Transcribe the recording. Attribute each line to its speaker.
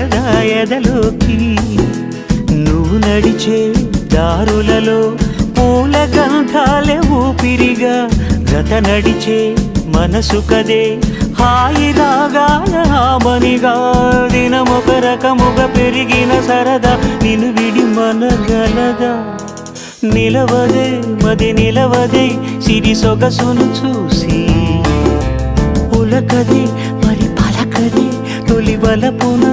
Speaker 1: సరదా ఎదలోకి నువ్వు నడిచే దారులలో పూల గంధాలే ఊపిరిగా గత నడిచే మనసు కదే హాయి రాగాల హామనిగా దినమొక రకముగా పెరిగిన సరదా నిన్ను విడి మనగలదా నిలవదే మది నిలవదే సిరి సొగసును చూసి పులకదే మరి పలకదే తొలి వలపున